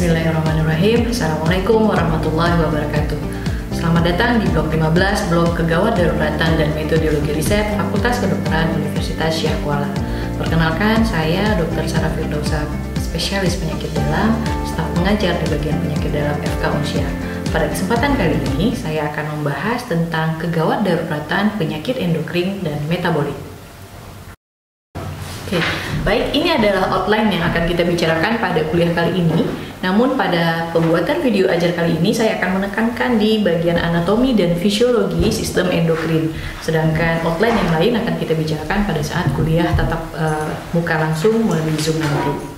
Bismillahirrahmanirrahim. Assalamualaikum warahmatullahi wabarakatuh. Selamat datang di blog 15, blog Kegawat Daruratan dan Metodologi Riset Fakultas Kedokteran Universitas Syah Kuala. Perkenalkan, saya Dr. Sarah Firdausa, spesialis penyakit dalam, staf pengajar di bagian penyakit dalam FK Unsyah. Pada kesempatan kali ini, saya akan membahas tentang kegawat daruratan penyakit endokrin dan metabolik. Oke, baik, ini adalah outline yang akan kita bicarakan pada kuliah kali ini. Namun pada pembuatan video ajar kali ini saya akan menekankan di bagian anatomi dan fisiologi sistem endokrin. Sedangkan outline yang lain akan kita bicarakan pada saat kuliah tatap muka langsung melalui Zoom nanti.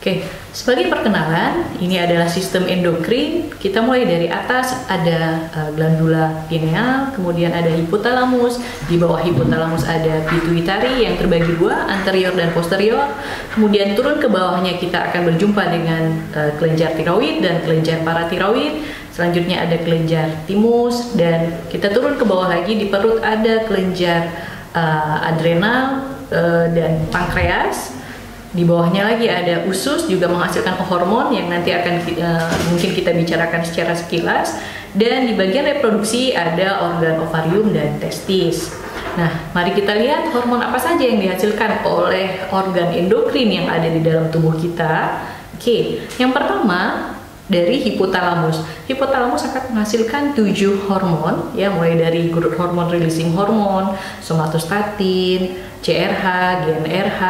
Oke, sebagai perkenalan, ini adalah sistem endokrin. Kita mulai dari atas, ada glandula pineal, kemudian ada hipotalamus. Di bawah hipotalamus ada pituitari yang terbagi dua, anterior dan posterior. Kemudian turun ke bawahnya kita akan berjumpa dengan kelenjar tiroid dan kelenjar paratiroid. Selanjutnya ada kelenjar timus, dan kita turun ke bawah lagi, di perut ada kelenjar adrenal dan pankreas. Di bawahnya lagi ada usus, juga menghasilkan hormon yang nanti akan mungkin kita bicarakan secara sekilas. Dan di bagian reproduksi ada organ ovarium dan testis. Nah, mari kita lihat hormon apa saja yang dihasilkan oleh organ endokrin yang ada di dalam tubuh kita. Oke, yang pertama dari hipotalamus. Hipotalamus akan menghasilkan 7 hormon, ya, mulai dari growth hormone releasing hormone, somatostatin, CRH, GnRH,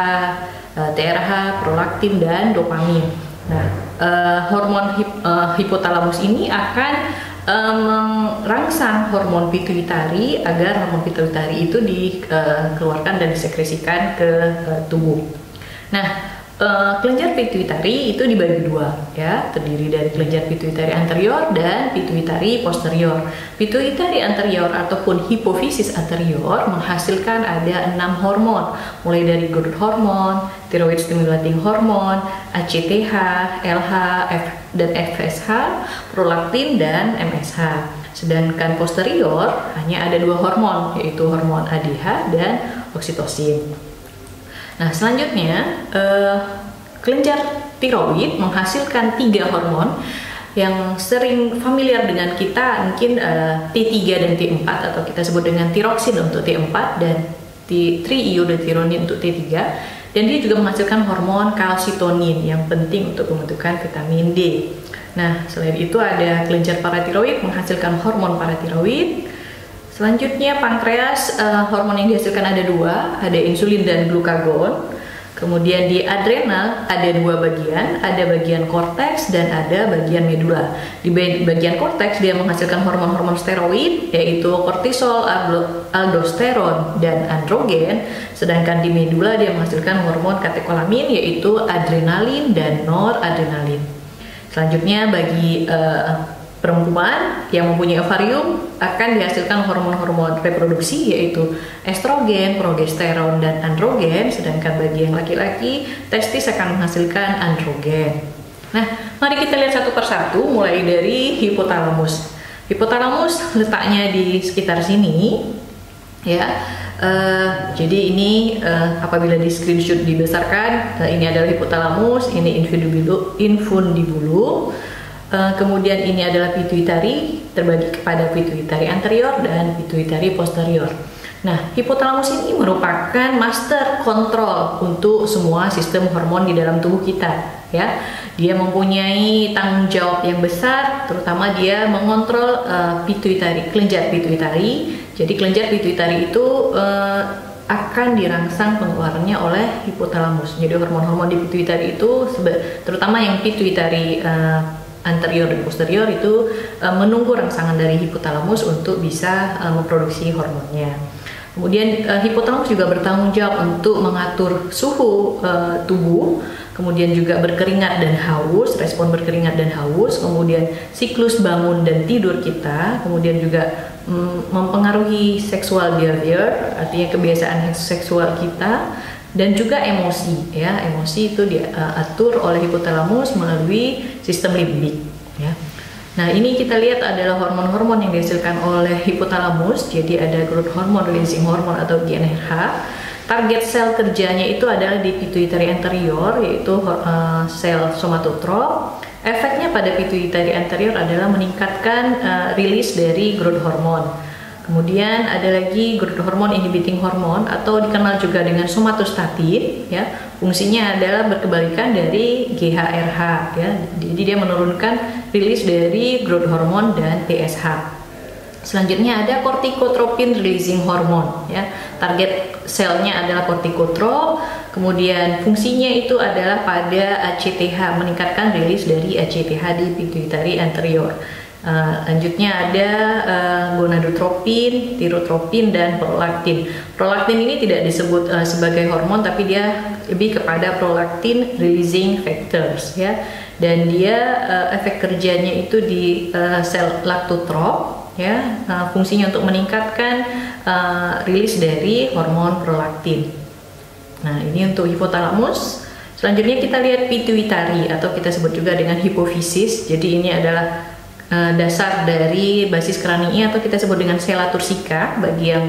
TRH, prolaktin, dan dopamin. Nah, hormon hipotalamus ini akan merangsang hormon pituitari agar hormon pituitari itu dikeluarkan dan disekresikan ke tubuh. Nah, kelenjar pituitari itu dibagi dua, ya, terdiri dari kelenjar pituitari anterior dan pituitari posterior. Pituitari anterior ataupun hipofisis anterior menghasilkan ada 6 hormon, mulai dari growth hormone, thyroid stimulating hormone, ACTH, LH, dan FSH, prolaktin, dan MSH. Sedangkan posterior hanya ada 2 hormon, yaitu hormon ADH dan oksitosin. Nah, selanjutnya kelenjar tiroid menghasilkan 3 hormon yang sering familiar dengan kita, mungkin T3 dan T4, atau kita sebut dengan tiroksin untuk T4 dan triiodothyronin untuk T3. Dan dia juga menghasilkan hormon kalsitonin yang penting untuk pembentukan vitamin D. Nah, selain itu ada kelenjar paratiroid menghasilkan hormon paratiroid. Selanjutnya pankreas, hormon yang dihasilkan ada 2, ada insulin dan glukagon. Kemudian di adrenal ada 2 bagian, ada bagian korteks dan ada bagian medula. Di bagian korteks dia menghasilkan hormon-hormon steroid, yaitu kortisol, aldosteron, dan androgen. Sedangkan di medula dia menghasilkan hormon katekolamin, yaitu adrenalin dan noradrenalin. Selanjutnya bagi perempuan yang mempunyai ovarium akan dihasilkan hormon-hormon reproduksi, yaitu estrogen, progesteron, dan androgen. Sedangkan bagi yang laki-laki, testis akan menghasilkan androgen. Nah, mari kita lihat satu persatu, mulai dari hipotalamus. Hipotalamus letaknya di sekitar sini, ya. Jadi ini apabila di screenshot dibesarkan, ini adalah hipotalamus, ini infundibulum. Kemudian ini adalah pituitari, terbagi kepada pituitari anterior dan pituitari posterior. Nah, hipotalamus ini merupakan master control untuk semua sistem hormon di dalam tubuh kita, ya. Dia mempunyai tanggung jawab yang besar, terutama dia mengontrol pituitari, kelenjar pituitari. Jadi kelenjar pituitari itu akan dirangsang pengeluarannya oleh hipotalamus. Jadi hormon-hormon di pituitari itu, terutama yang pituitari anterior dan posterior, itu menunggu rangsangan dari hipotalamus untuk bisa memproduksi hormonnya. Kemudian hipotalamus juga bertanggung jawab untuk mengatur suhu tubuh, kemudian juga berkeringat dan haus, respon berkeringat dan haus, kemudian siklus bangun dan tidur kita, kemudian juga mempengaruhi sexual behavior, artinya kebiasaan seksual kita, dan juga emosi, ya. Emosi itu diatur oleh hipotalamus melalui sistem limbik, ya. Nah, ini kita lihat adalah hormon-hormon yang dihasilkan oleh hipotalamus. Jadi ada growth hormone releasing hormone atau GnRH. Target sel kerjanya itu adalah di pituitary anterior, yaitu sel somatotrop. Efeknya pada pituitari anterior adalah meningkatkan rilis dari growth hormone. Kemudian ada lagi growth hormone inhibiting hormone atau dikenal juga dengan somatostatin, ya. Fungsinya adalah berkebalikan dari GHRH, ya. Jadi dia menurunkan rilis dari growth hormone dan TSH. Selanjutnya ada corticotropin releasing hormone, ya. Target selnya adalah corticotrop. Kemudian fungsinya itu adalah pada ACTH, meningkatkan rilis dari ACTH di pituitari anterior. Lanjutnya ada gonadotropin, tirotropin, dan prolaktin. Prolaktin ini tidak disebut sebagai hormon, tapi dia lebih kepada prolaktin releasing factors, ya. Dan dia efek kerjanya itu di sel laktotrop, ya. Fungsinya untuk meningkatkan rilis dari hormon prolaktin. Nah, ini untuk hipotalamus. Selanjutnya kita lihat pituitari atau kita sebut juga dengan hipofisis. Jadi ini adalah dasar dari basis kranii atau kita sebut dengan sela tursika. Bagi yang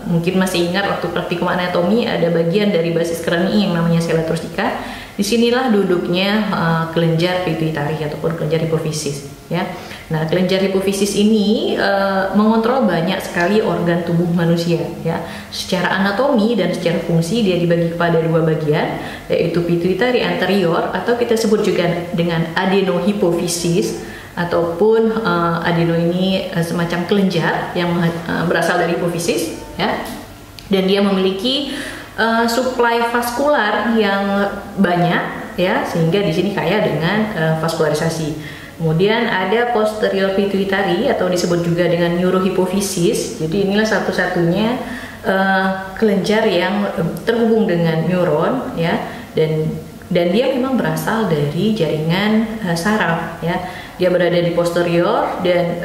mungkin masih ingat waktu praktikum anatomi, ada bagian dari basis kranii yang namanya sela tursika. Disinilah duduknya kelenjar pituitari ataupun kelenjar hipofisis, ya. Nah, kelenjar hipofisis ini mengontrol banyak sekali organ tubuh manusia, ya. Secara anatomi dan secara fungsi dia dibagi kepada dua bagian, yaitu pituitari anterior atau kita sebut juga dengan adenohipofisis, ataupun adeno ini semacam kelenjar yang berasal dari hipofisis, ya. Dan dia memiliki suplai vaskular yang banyak, ya, sehingga di sini kaya dengan vaskularisasi. Kemudian ada posterior pituitari atau disebut juga dengan neurohipofisis. Jadi inilah satu-satunya kelenjar yang terhubung dengan neuron, ya, dan dia memang berasal dari jaringan saraf, ya. Dia berada di posterior dan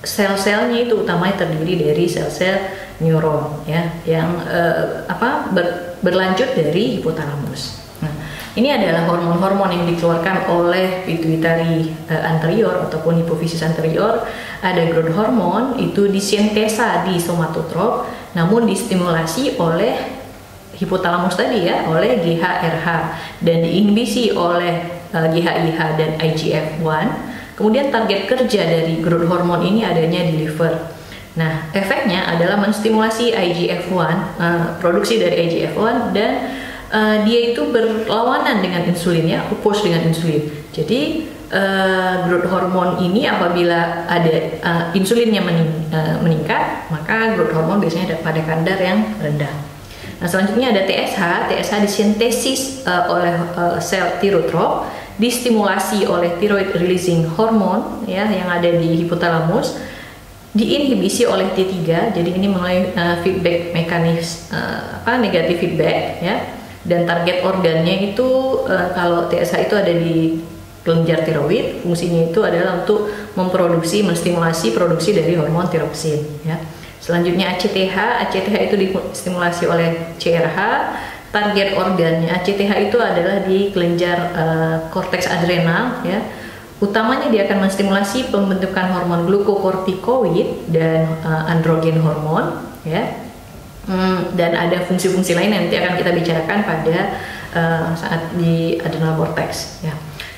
sel-selnya itu utamanya terdiri dari sel-sel neuron, ya, yang berlanjut dari hipotalamus. Nah, ini adalah hormon-hormon yang dikeluarkan oleh pituitari anterior ataupun hipofisis anterior. Ada growth hormone, itu disintesa di somatotrop, namun distimulasi oleh hipotalamus tadi, ya, oleh GHRH, dan diinhibisi oleh GHIH dan IGF-1. Kemudian target kerja dari growth hormone ini adanya di liver. Nah, efeknya adalah menstimulasi IGF-1, produksi dari IGF-1, dan dia itu berlawanan dengan insulin, ya, oppose dengan insulin. Jadi growth hormone ini apabila ada insulinnya meningkat, maka growth hormone biasanya ada pada kadar yang rendah. Nah, selanjutnya ada TSH. TSH disintesis oleh sel tirotrop, distimulasi oleh thyroid releasing hormone, ya, yang ada di hipotalamus, diinhibisi oleh T3. Jadi ini melalui feedback mekanisme negatif feedback, ya. Dan target organnya itu kalau TSH itu ada di kelenjar tiroid, fungsinya itu adalah untuk menstimulasi produksi dari hormon tiroksin, ya. Selanjutnya ACTH. ACTH itu distimulasi oleh CRH. Target organnya ACTH itu adalah di kelenjar korteks adrenal, ya. Utamanya dia akan menstimulasi pembentukan hormon glukokortikoid dan androgen hormon, ya. Dan ada fungsi-fungsi lain yang nanti akan kita bicarakan pada saat di adrenal cortex, ya.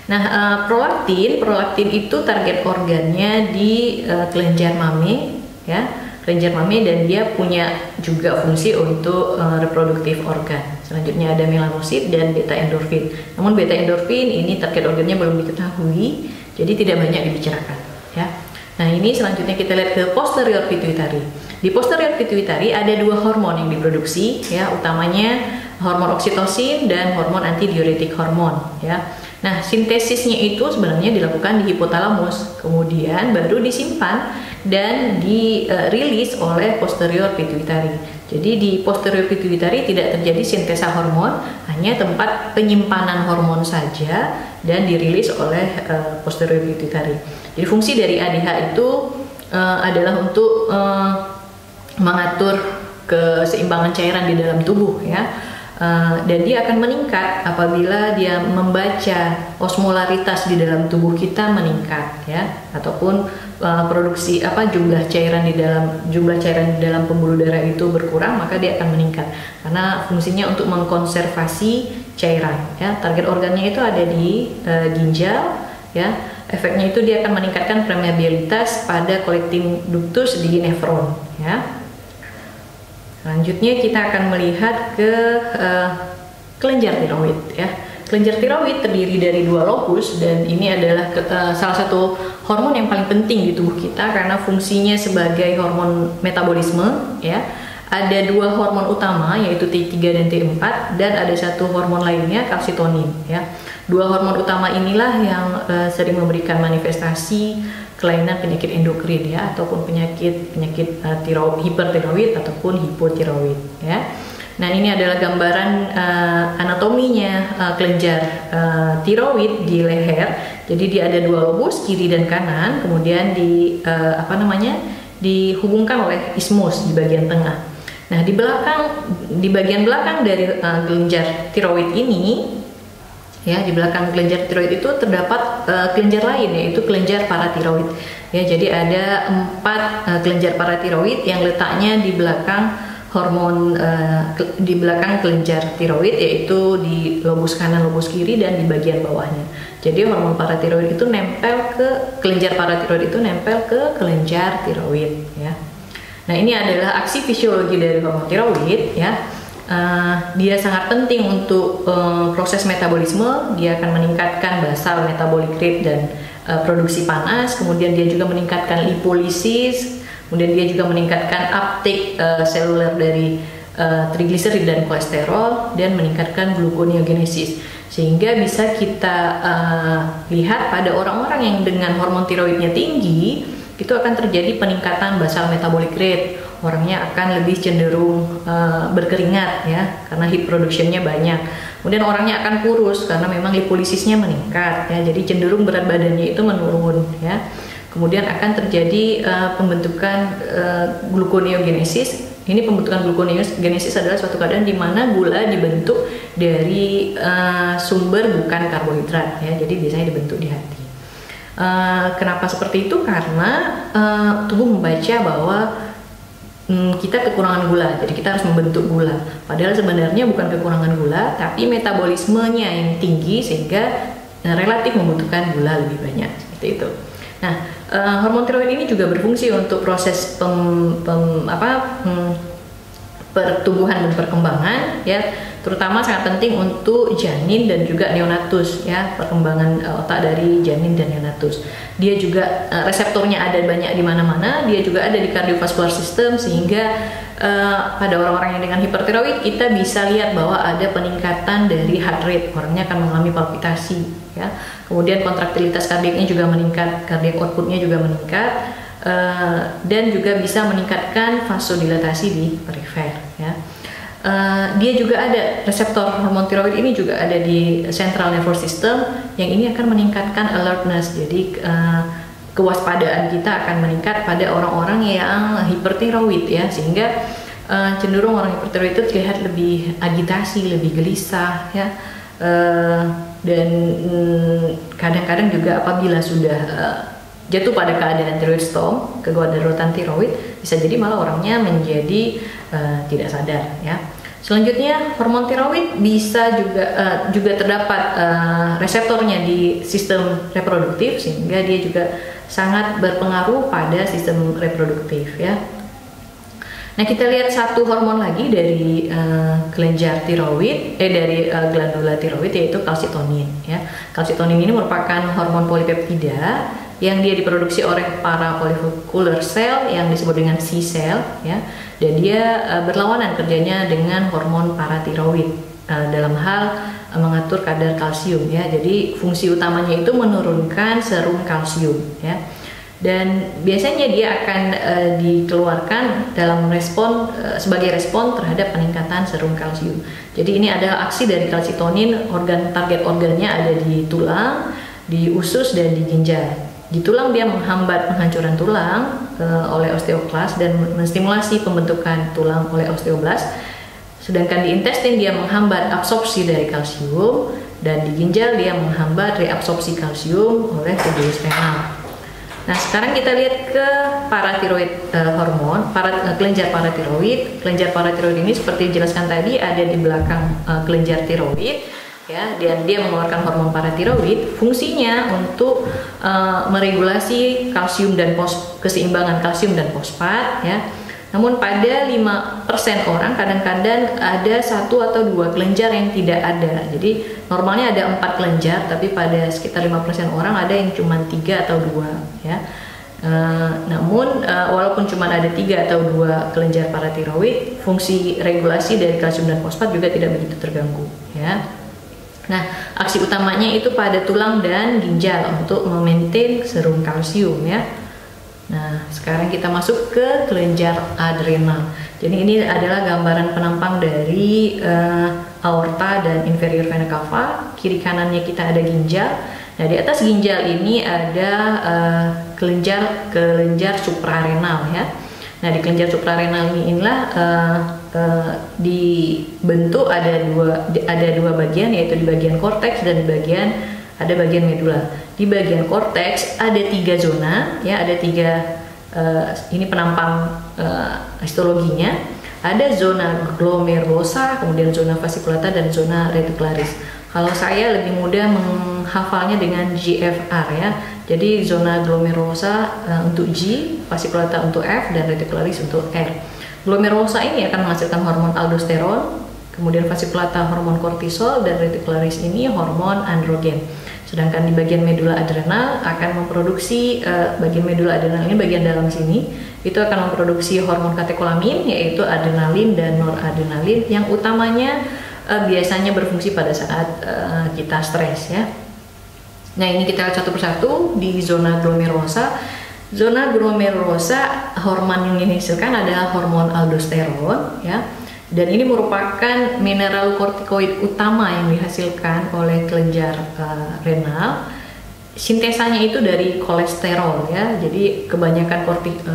Nah, prolaktin itu target organnya di kelenjar mame, ya. Kelenjar mame, dan dia punya juga fungsi untuk reproduktif organ. Selanjutnya ada melanosit dan beta endorfin. Namun beta endorfin ini target organnya belum diketahui, jadi tidak banyak dibicarakan, ya. Nah, ini selanjutnya kita lihat ke posterior pituitari. Di posterior pituitari ada dua hormon yang diproduksi, ya, utamanya hormon oksitosin dan hormon antidiuretik hormon, ya. Nah, sintesisnya itu sebenarnya dilakukan di hipotalamus, kemudian baru disimpan dan dirilis oleh posterior pituitari. Jadi di posterior pituitari tidak terjadi sintesa hormon, hanya tempat penyimpanan hormon saja dan dirilis oleh posterior pituitari. Jadi fungsi dari ADH itu adalah untuk mengatur keseimbangan cairan di dalam tubuh, ya. Dan dia akan meningkat apabila dia membaca osmolaritas di dalam tubuh kita meningkat, ya, ataupun produksi jumlah cairan di dalam pembuluh darah itu berkurang, maka dia akan meningkat karena fungsinya untuk mengkonservasi cairan ya. Target organnya itu ada di ginjal ya. Efeknya itu dia akan meningkatkan permeabilitas pada collecting ductus di nefron ya. Selanjutnya kita akan melihat ke kelenjar tiroid ya. Kelenjar tiroid terdiri dari 2 lobus dan ini adalah salah satu hormon yang paling penting di tubuh kita karena fungsinya sebagai hormon metabolisme ya. Ada 2 hormon utama yaitu T3 dan T4 dan ada satu hormon lainnya kalsitonin ya. 2 hormon utama inilah yang sering memberikan manifestasi kelainan penyakit endokrin ya ataupun penyakit hipertiroid ataupun hipotiroid ya. Nah, ini adalah gambaran anatominya kelenjar tiroid di leher. Jadi dia ada 2 lobus kiri dan kanan, kemudian dihubungkan oleh isthmus di bagian tengah. Nah, di bagian belakang dari kelenjar tiroid ini ya, di belakang kelenjar tiroid itu terdapat kelenjar lain yaitu kelenjar paratiroid. Ya, jadi ada 4 kelenjar paratiroid yang letaknya di belakang di belakang kelenjar tiroid yaitu di lobus kanan, lobus kiri dan di bagian bawahnya. Jadi hormon paratiroid itu kelenjar paratiroid itu nempel ke kelenjar tiroid ya. Nah, ini adalah aksi fisiologi dari hormon tiroid ya. Dia sangat penting untuk proses metabolisme. Dia akan meningkatkan basal metabolic rate dan produksi panas. Kemudian dia juga meningkatkan lipolisis. Kemudian dia juga meningkatkan uptake seluler dari trigliserid dan kolesterol dan meningkatkan gluconeogenesis. Sehingga bisa kita lihat pada orang-orang yang dengan hormon tiroidnya tinggi itu akan terjadi peningkatan basal metabolic rate. Orangnya akan lebih cenderung berkeringat ya karena heat productionnya banyak. Kemudian orangnya akan kurus karena memang lipolisisnya meningkat ya. Jadi cenderung berat badannya itu menurun ya. Kemudian akan terjadi pembentukan gluconeogenesis. Ini pembentukan gluconeogenesis adalah suatu keadaan di mana gula dibentuk dari sumber bukan karbohidrat ya. Jadi biasanya dibentuk di hati. Kenapa seperti itu? Karena tubuh membaca bahwa kita kekurangan gula, jadi kita harus membentuk gula. Padahal sebenarnya bukan kekurangan gula, tapi metabolismenya yang tinggi sehingga relatif membutuhkan gula lebih banyak seperti itu. Nah, hormon tiroid ini juga berfungsi untuk proses pertumbuhan dan perkembangan ya, terutama sangat penting untuk janin dan juga neonatus ya, perkembangan otak dari janin dan neonatus. Dia juga reseptornya ada banyak di mana-mana, dia juga ada di kardiovaskular system sehingga pada orang-orang yang dengan hipertiroid kita bisa lihat bahwa ada peningkatan dari heart rate, orangnya akan mengalami palpitasi ya. Kemudian kontraktilitas kardiaknya juga meningkat, kardiak outputnya juga meningkat dan juga bisa meningkatkan vasodilatasi di perifer ya. Dia juga ada reseptor hormon tiroid ini juga ada di central nervous system yang ini akan meningkatkan alertness. Jadi kewaspadaan kita akan meningkat pada orang-orang yang hipertiroid ya, sehingga cenderung orang hipertiroid itu terlihat lebih agitasi, lebih gelisah ya. Dan kadang-kadang juga apabila sudah jatuh pada keadaan tiroid storm, kedaruratan tiroid, bisa jadi malah orangnya menjadi tidak sadar ya. Selanjutnya hormon tiroid bisa juga terdapat reseptornya di sistem reproduktif sehingga dia juga sangat berpengaruh pada sistem reproduktif ya. Nah, kita lihat satu hormon lagi dari kelenjar tiroid, dari glandula tiroid yaitu kalsitonin ya. Kalsitonin ini merupakan hormon polipeptida yang dia diproduksi oleh para follicular cell yang disebut dengan C cell ya. Dan dia berlawanan kerjanya dengan hormon paratiroid dalam hal mengatur kadar kalsium ya. Jadi fungsi utamanya itu menurunkan serum kalsium ya. Dan biasanya dia akan dikeluarkan dalam respon sebagai respon terhadap peningkatan serum kalsium. Jadi ini adalah aksi dari kalsitonin, target organnya ada di tulang, di usus dan di ginjal. Di tulang dia menghambat penghancuran tulang oleh osteoklas dan menstimulasi pembentukan tulang oleh osteoblast. Sedangkan di intestin dia menghambat absorpsi dari kalsium dan di ginjal dia menghambat reabsorpsi kalsium oleh tubulus renal. Nah, sekarang kita lihat ke paratiroid hormon, kelenjar paratiroid. Kelenjar paratiroid ini seperti dijelaskan tadi ada di belakang kelenjar tiroid. ya, dan dia mengeluarkan hormon paratiroid. Fungsinya untuk meregulasi kalsium dan keseimbangan kalsium dan fosfat, ya. Namun pada 5% orang kadang-kadang ada 1 atau 2 kelenjar yang tidak ada. Jadi normalnya ada 4 kelenjar, tapi pada sekitar 5% orang ada yang cuma 3 atau 2, ya. Namun walaupun cuma ada 3 atau 2 kelenjar paratiroid, fungsi regulasi dari kalsium dan fosfat juga tidak begitu terganggu, ya. Nah, aksi utamanya itu pada tulang dan ginjal untuk memaintain serum kalsium, ya. Nah, sekarang kita masuk ke kelenjar adrenal. Jadi ini adalah gambaran penampang dari aorta dan inferior vena cava. Kiri kanannya kita ada ginjal. Nah, di atas ginjal ini ada kelenjar suprarenal, ya. Nah, di kelenjar suprarenal inilah dibentuk ada dua bagian, yaitu di bagian korteks dan di bagian medula. Di bagian korteks ada 3 zona, ya, ada 3 ini penampang histologinya. Ada zona glomerulosa, kemudian zona fasciculata dan zona reticularis. Kalau saya lebih mudah menghafalnya dengan GFR, ya. Jadi zona glomerulosa untuk G, fasciculata untuk F, dan reticularis untuk R. Glomerulosa ini akan menghasilkan hormon aldosteron, kemudian fasciculata hormon kortisol, dan reticularis ini hormon androgen. Sedangkan di bagian medula adrenal akan memproduksi, bagian medula adrenal ini bagian dalam sini, itu akan memproduksi hormon katekolamin, yaitu adrenalin dan noradrenalin, yang utamanya biasanya berfungsi pada saat kita stres, ya. Nah, ini kita lihat satu persatu. Di zona glomerulosa. Zona glomerulosa, hormon yang dihasilkan adalah hormon aldosteron, ya. Dan ini merupakan mineral kortikoid utama yang dihasilkan oleh kelenjar renal. Sintesanya itu dari kolesterol, ya. Jadi kebanyakan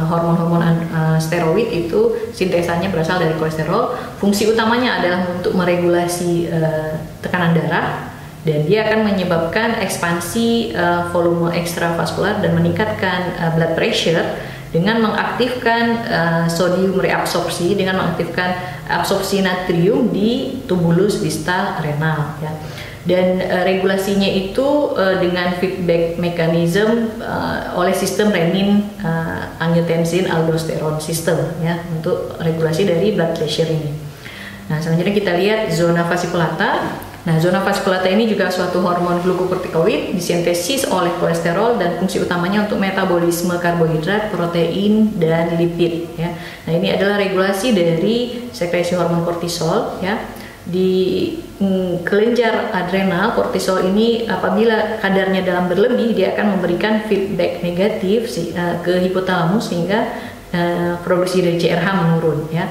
hormon-hormon steroid itu sintesanya berasal dari kolesterol. Fungsi utamanya adalah untuk meregulasi tekanan darah, dan dia akan menyebabkan ekspansi volume ekstravaskular dan meningkatkan blood pressure dengan mengaktifkan sodium reabsorpsi, dengan mengaktifkan absorpsi natrium di tubulus distal renal, ya. Dan regulasinya itu dengan feedback mechanism oleh sistem renin angiotensin aldosteron system, ya, untuk regulasi dari blood pressure ini. Nah, selanjutnya kita lihat zona fasciculata. Nah, zona fasciculata ini juga suatu hormon glukokortikoid disintesis oleh kolesterol dan fungsi utamanya untuk metabolisme karbohidrat, protein, dan lipid, ya. Nah, ini adalah regulasi dari sekresi hormon kortisol, ya. Di kelenjar adrenal, kortisol ini apabila kadarnya dalam berlebih, dia akan memberikan feedback negatif ke hipotalamus sehingga produksi dari CRH menurun, ya.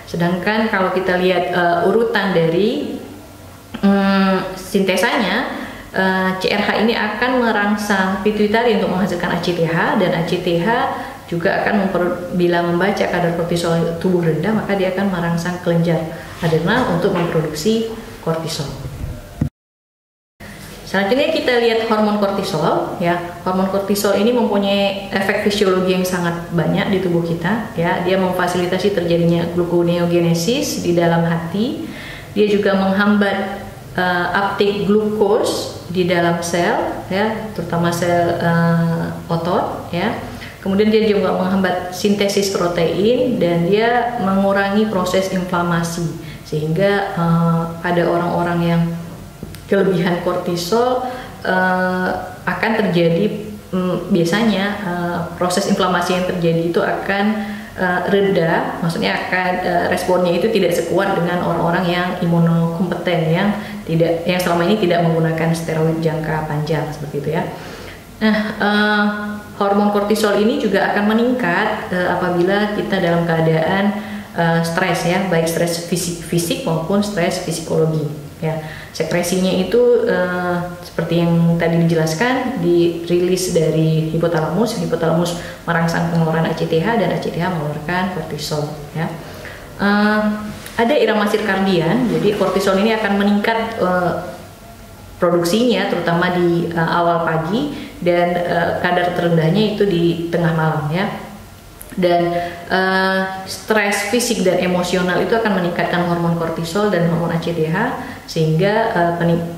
Sedangkan kalau kita lihat urutan dari sintesanya, CRH ini akan merangsang pituitari untuk menghasilkan ACTH, dan ACTH juga akan bila membaca kadar kortisol tubuh rendah, maka dia akan merangsang kelenjar adrenal untuk memproduksi kortisol. Selanjutnya kita lihat hormon kortisol, ya. Hormon kortisol ini mempunyai efek fisiologi yang sangat banyak di tubuh kita, ya. Dia memfasilitasi terjadinya gluconeogenesis di dalam hati. Dia juga menghambat uptake glukos di dalam sel, ya, terutama sel otot, ya. Kemudian dia juga menghambat sintesis protein, dan dia mengurangi proses inflamasi, sehingga pada orang-orang yang kelebihan kortisol akan terjadi biasanya proses inflamasi yang terjadi itu akan reda, maksudnya akan responnya itu tidak sekuat dengan orang-orang yang imunokompeten, yang selama ini tidak menggunakan steroid jangka panjang seperti itu, ya. Nah, hormon kortisol ini juga akan meningkat apabila kita dalam keadaan stres, ya, baik stres fisik maupun stres psikologi, ya. Sekresinya itu seperti yang tadi dijelaskan, dirilis dari hipotalamus merangsang pengeluaran ACTH, dan ACTH mengeluarkan kortisol, ya. Ada irama sirkadian, jadi kortisol ini akan meningkat produksinya terutama di awal pagi, dan kadar terendahnya itu di tengah malam, ya. Dan stres fisik dan emosional itu akan meningkatkan hormon kortisol dan hormon ACTH, sehingga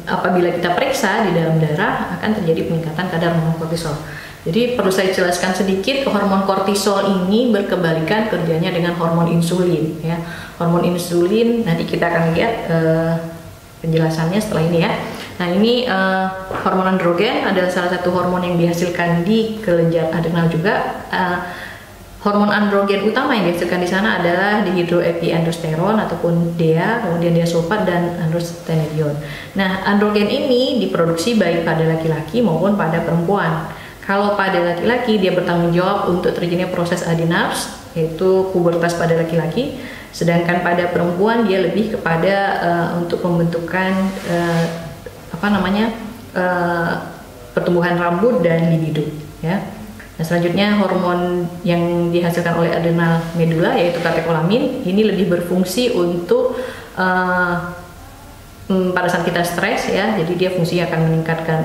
apabila kita periksa di dalam darah akan terjadi peningkatan kadar hormon kortisol. Jadi perlu saya jelaskan sedikit, hormon kortisol ini berkebalikan kerjanya dengan hormon insulin ya. Hormon insulin nanti kita akan lihat penjelasannya setelah ini ya. Nah ini hormon androgen adalah salah satu hormon yang dihasilkan di kelenjar adrenal juga. Hormon androgen utama yang dihasilkan di sana adalah dihidroepiandrosteron ataupun DEA, kemudian diasulfat dan androstenedion. Nah androgen ini diproduksi baik pada laki-laki maupun pada perempuan. Kalau pada laki-laki dia bertanggung jawab untuk terjadinya proses adenars, yaitu pubertas pada laki-laki, sedangkan pada perempuan dia lebih kepada untuk pembentukan pertumbuhan rambut dan libido ya. Nah, selanjutnya hormon yang dihasilkan oleh adrenal medula yaitu katekolamin ini lebih berfungsi untuk pada saat kita stres ya, jadi dia fungsinya akan meningkatkan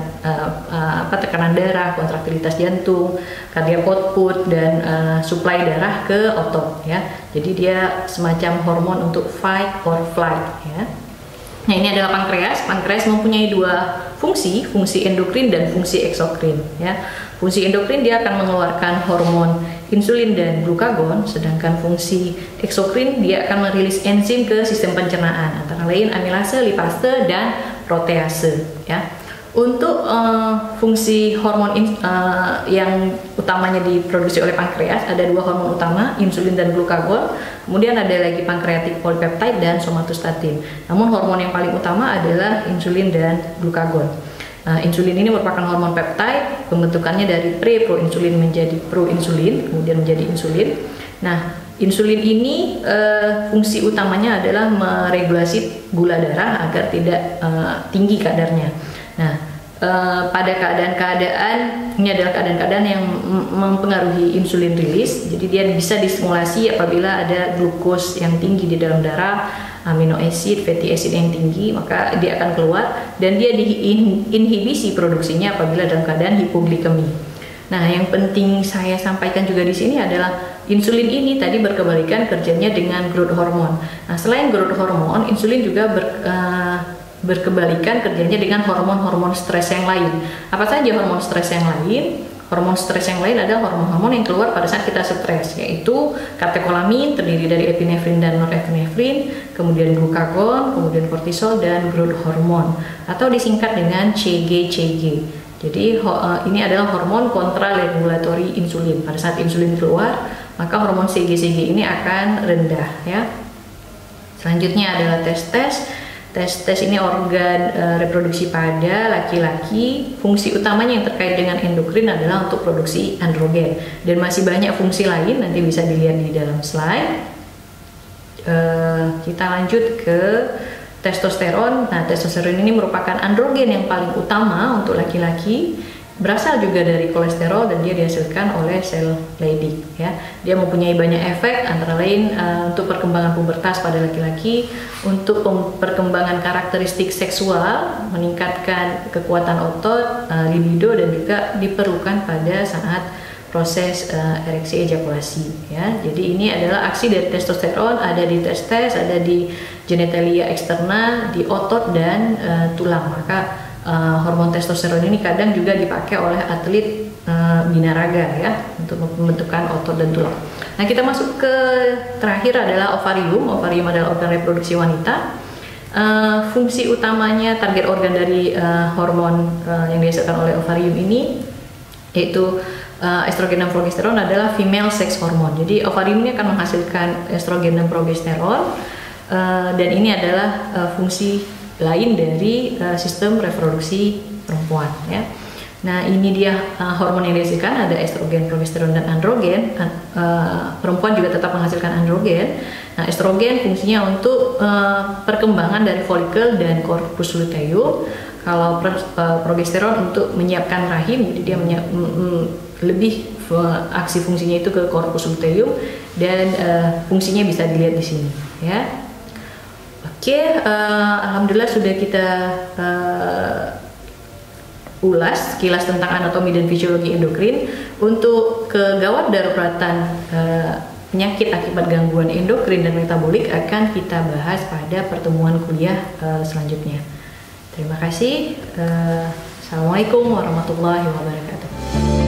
tekanan darah, kontraktilitas jantung, cardiac output dan suplai darah ke otot ya. Jadi dia semacam hormon untuk fight or flight ya. Nah ini adalah pankreas. Pankreas mempunyai dua fungsi, fungsi endokrin dan fungsi eksokrin ya. Fungsi endokrin dia akan mengeluarkan hormon insulin dan glukagon, sedangkan fungsi eksokrin dia akan merilis enzim ke sistem pencernaan, antara lain amilase, lipase, dan protease ya. Untuk fungsi hormon yang utamanya diproduksi oleh pankreas ada dua hormon utama, insulin dan glukagon. Kemudian ada lagi pankreatic polypeptide dan somatostatin. Namun hormon yang paling utama adalah insulin dan glukagon. Insulin ini merupakan hormon peptide, pembentukannya dari pre-proinsulin menjadi proinsulin, kemudian menjadi insulin. Nah, insulin ini fungsi utamanya adalah meregulasi gula darah agar tidak tinggi kadarnya. Nah, pada keadaan-keadaan ini adalah keadaan-keadaan yang mempengaruhi insulin rilis. Jadi dia bisa distimulasi apabila ada glukos yang tinggi di dalam darah, amino acid, fatty acid yang tinggi, maka dia akan keluar dan dia diinhibisi produksinya apabila dalam keadaan hipoglikemi. Nah, yang penting saya sampaikan juga di sini adalah insulin ini tadi berkebalikan kerjanya dengan growth hormone. Nah, selain growth hormone, insulin juga berkebalikan kerjanya dengan hormon-hormon stres yang lain. Apa saja hormon stres yang lain? Hormon stres yang lain adalah hormon-hormon yang keluar pada saat kita stres, yaitu katekolamin terdiri dari epinefrin dan norepinefrin, kemudian glukagon, kemudian kortisol dan growth hormone atau disingkat dengan CGCG. Jadi ini adalah hormon kontraregulatory insulin. Pada saat insulin keluar, maka hormon CGCG ini akan rendah ya. Selanjutnya adalah testes. Testes ini organ reproduksi pada laki-laki. Fungsi utamanya yang terkait dengan endokrin adalah untuk produksi androgen dan masih banyak fungsi lain, nanti bisa dilihat di dalam slide. Kita lanjut ke testosteron. Nah, testosteron ini merupakan androgen yang paling utama untuk laki-laki, berasal juga dari kolesterol dan dia dihasilkan oleh sel Leydig ya. Dia mempunyai banyak efek, antara lain untuk perkembangan pubertas pada laki-laki, untuk perkembangan karakteristik seksual, meningkatkan kekuatan otot, libido, dan juga diperlukan pada saat proses ereksi ejakulasi ya. Jadi ini adalah aksi dari testosteron, ada di testes, ada di genitalia eksterna, di otot dan tulang. Maka hormon testosteron ini kadang juga dipakai oleh atlet binaraga ya untuk pembentukan otot dan tulang. Nah, kita masuk ke terakhir adalah ovarium. Ovarium adalah organ reproduksi wanita. Fungsi utamanya, target organ dari hormon yang dihasilkan oleh ovarium ini yaitu estrogen dan progesteron adalah female sex hormone. Jadi ovarium ini akan menghasilkan estrogen dan progesteron dan ini adalah fungsi lain dari sistem reproduksi perempuan ya. Nah, ini dia hormon yang dihasilkan, ada estrogen, progesteron dan androgen. Perempuan juga tetap menghasilkan androgen. Nah, estrogen fungsinya untuk perkembangan dari folikel dan corpus luteum. Kalau progesteron untuk menyiapkan rahim, jadi dia lebih aksi fungsinya itu ke corpus luteum dan fungsinya bisa dilihat di sini ya. Oke, alhamdulillah sudah kita ulas sekilas tentang anatomi dan fisiologi endokrin. Untuk kegawat daruratan penyakit akibat gangguan endokrin dan metabolik akan kita bahas pada pertemuan kuliah selanjutnya. Terima kasih. Assalamualaikum warahmatullahi wabarakatuh.